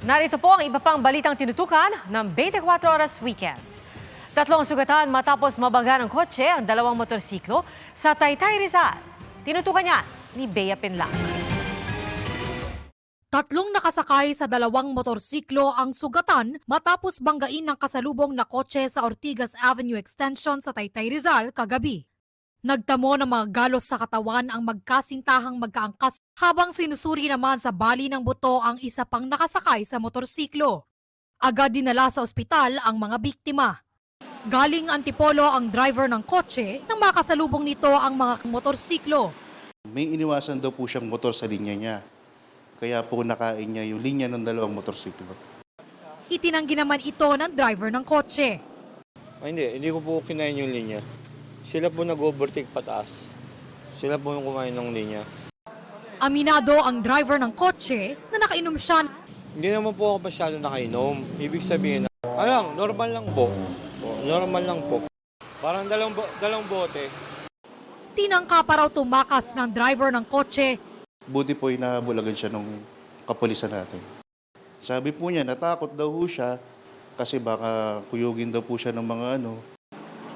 Narito po ang iba pang balitang tinutukan ng 24 Oras Weekend. Tatlong sugatan matapos mabaga ng kotse ang dalawang motorsiklo sa Taytay, Rizal. Tinutukan niya ni Bea Pinlac. Tatlong nakasakay sa dalawang motorsiklo ang sugatan matapos banggain ng kasalubong na kotse sa Ortigas Avenue Extension sa Taytay, Rizal kagabi. Nagtamo ng mga galos sa katawan ang magkasintahang magkaangkas habang sinusuri naman sa bali ng buto ang isa pang nakasakay sa motorsiklo. Agad dinala sa ospital ang mga biktima. Galing Antipolo ang driver ng kotse nang makasalubong nito ang mga motorsiklo. May iniwasan daw po siyang motor sa linya niya. Kaya po nakain niya yung linya ng dalawang motorsiklo. Itinanggi naman ito ng driver ng kotse. Hindi ko po kinain yung linya. Sila po nag-overtake pataas. Sila po yung kumain ng linya. Aminado ang driver ng kotse na nakainom siya. Hindi naman po ako masyado nakainom. Ibig sabihin, normal lang po. Normal lang po. Parang dalawang bote. Tinangka pa raw tumakas ng driver ng kotse. Buti po inahabulagan siya nung kapulisan natin. Sabi po niya, natakot daw po siya kasi baka kuyugin daw po siya ng mga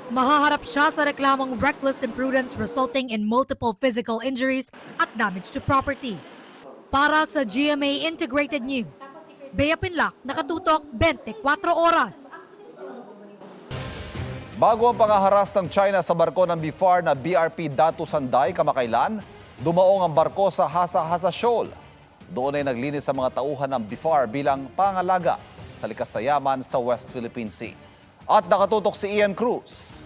Mahaharap siya sa reklamong reckless imprudence resulting in multiple physical injuries at damage to property. Para sa GMA Integrated News, Bea Pinlac, nakatutok 24 oras. Bago ang pangaharas ng China sa barko ng BFAR na BRP Datu Sanday kamakailan, dumaong ang barko sa Hasa-Hasa Shoal. Doon ay naglinis sa mga tauhan ng BFAR bilang pangalaga sa likas na yaman sa West Philippine Sea. At nakatutok si Ian Cruz.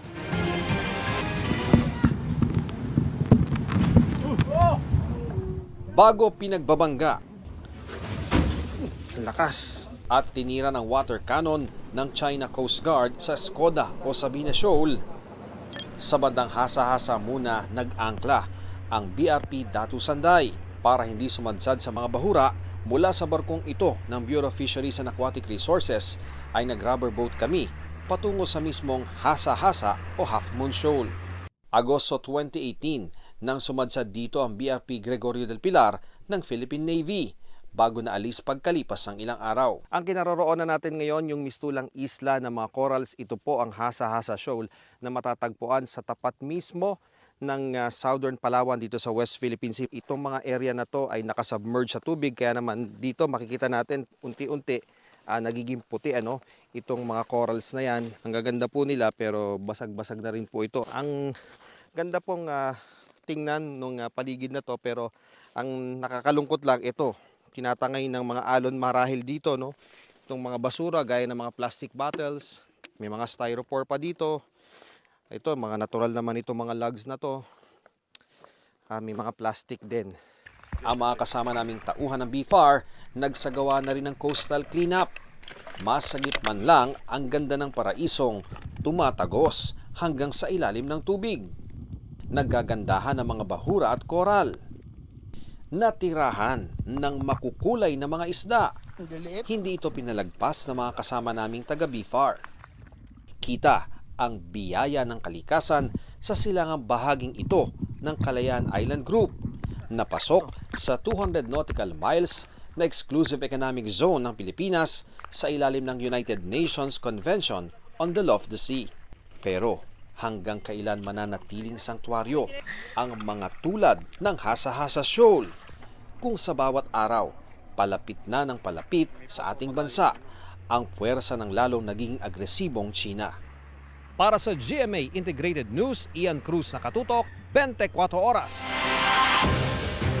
Bago pinagbabangga, lakas at tinira ng water cannon ng China Coast Guard sa Skoda o Sabina Shoal. Sa bandang Hasa-Hasa muna nag-angkla ang BRP Datu Sanday para hindi sumadsad sa mga bahura. Mula sa barkong ito ng Bureau of Fisheries and Aquatic Resources ay nag-rubber boat kami patungo sa mismong Hasa-Hasa o Half Moon Shoal. Agosto 2018 nang sumadsad dito ang BRP Gregorio del Pilar ng Philippine Navy bago naalis pagkalipas ng ilang araw. Ang kinaroroonan natin ngayon yung mistulang isla ng mga corals. Ito po ang Hasa-Hasa Shoal na matatagpuan sa tapat mismo ng Southern Palawan dito sa West Philippine Sea. Itong mga area na to ay nakasubmerge sa tubig kaya naman dito makikita natin unti-unti nagiging puti itong mga corals na yan. Ang gaganda po nila pero basag-basag na rin po ito. Ang ganda pong tingnan ng paligid na to pero ang nakakalungkot lang ito. Tinatangay ng mga alon marahil dito itong mga basura gaya ng mga plastic bottles. May mga styrofoam pa dito. Ito mga natural naman itong mga logs na to. May mga plastic din. Ang mga kasama naming tauhan ng BFAR, nagsagawa na rin ng coastal cleanup. Masagip man lang ang ganda ng paraisong tumatagos hanggang sa ilalim ng tubig. Naggagandahan ang mga bahura at koral. Natirahan ng makukulay na mga isda. Hindi ito pinalagpas ng mga kasama naming taga BFAR. Kita ang biyaya ng kalikasan sa silangang bahaging ito ng Kalayaan Island Group. Napasok sa 200 nautical miles na exclusive economic zone ng Pilipinas sa ilalim ng United Nations Convention on the Law of the Sea. Pero hanggang kailan mananatiling sanktuaryo ang mga tulad ng Hasa-Hasa Shoal kung sa bawat araw palapit na ng palapit sa ating bansa ang puwersa ng lalong naging agresibong China. Para sa GMA Integrated News, Ian Cruz, nakatutok 24 oras.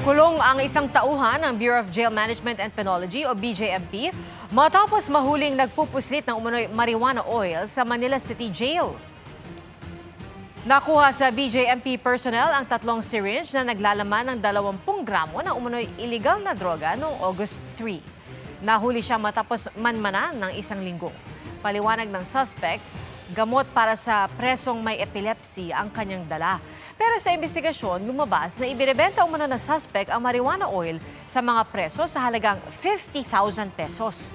Kulong ang isang tauhan ng Bureau of Jail Management and Penology o BJMP matapos mahuling nagpupuslit ng umano'y marijuana oil sa Manila City Jail. Nakuha sa BJMP personnel ang 3 syringe na naglalaman ng 20 gramo ng umano'y illegal na droga noong August 3. Nahuli siya matapos manmanan ng 1 linggo. Paliwanag ng suspect, gamot para sa presong may epilepsy ang kanyang dala. Pero sa investigasyon, lumabas na ibinebenta umano ng suspect ang marijuana oil sa mga preso sa halagang 50,000 pesos.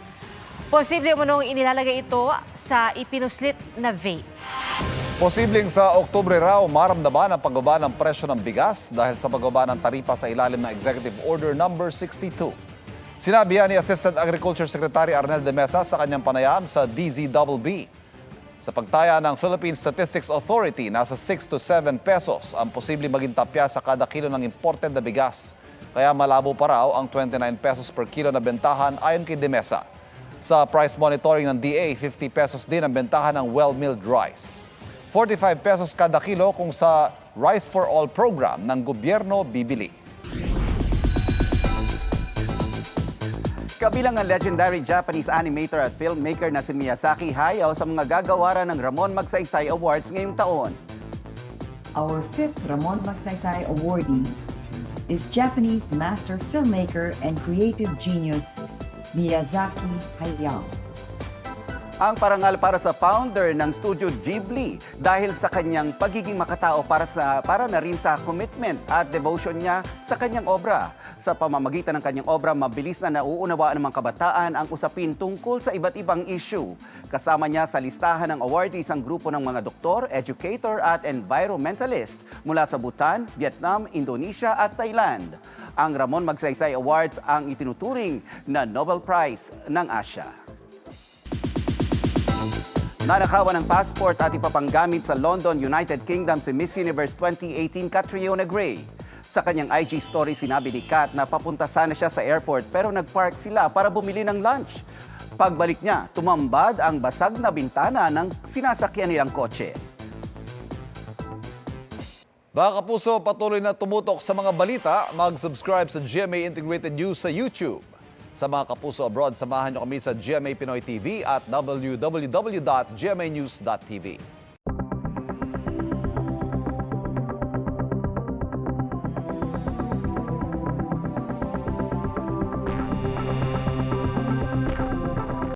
Posible umanong inilalagay ito sa ipinuslit na vape. Posibleng sa Oktubre raw maramdaman ang pagbaba ng presyo ng bigas dahil sa pagbaba ng taripa sa ilalim ng Executive Order No. 62. Sinabi yan ni Assistant Agriculture Secretary Arnel de Mesa sa kanyang panayam sa DZBB. Sa pagtaya ng Philippine Statistics Authority, nasa 6 to 7 pesos ang posibleng maging tapya sa kada kilo ng imported na bigas. Kaya malabo pa raw ang 29 pesos per kilo na bentahan ayon kay de Mesa. Sa price monitoring ng DA, 50 pesos din ang bentahan ng well-milled rice. 45 pesos kada kilo kung sa Rice for All program ng gobyerno bibili. Kabilang ang legendary Japanese animator at filmmaker na si Miyazaki Hayao sa mga gagawaran ng Ramon Magsaysay Awards ngayong taon. Our fifth Ramon Magsaysay awardee is Japanese master filmmaker and creative genius Miyazaki Hayao. Ang parangal para sa founder ng Studio Ghibli dahil sa kanyang pagiging makatao para na rin sa commitment at devotion niya sa kanyang obra. Sa pamamagitan ng kanyang obra, mabilis na nauunawaan ng mga kabataan ang usapin tungkol sa iba't ibang issue. Kasama niya sa listahan ng awardees ang grupo ng mga doktor, educator at environmentalist mula sa Bhutan, Vietnam, Indonesia at Thailand. Ang Ramon Magsaysay Awards ang itinuturing na Nobel Prize ng Asia. Nanakawan ng passport at ipapanggamit sa London, United Kingdom si Miss Universe 2018 Catriona Gray. Sa kanyang IG story, sinabi ni Kat na papunta sana siya sa airport pero nagpark sila para bumili ng lunch. Pagbalik niya, tumambad ang basag na bintana ng sinasakyan nilang kotse. Mga kapuso, patuloy na tumutok sa mga balita. Mag-subscribe sa GMA Integrated News sa YouTube. Sa mga kapuso abroad, samahan niyo kami sa GMA Pinoy TV at www.gmanews.tv.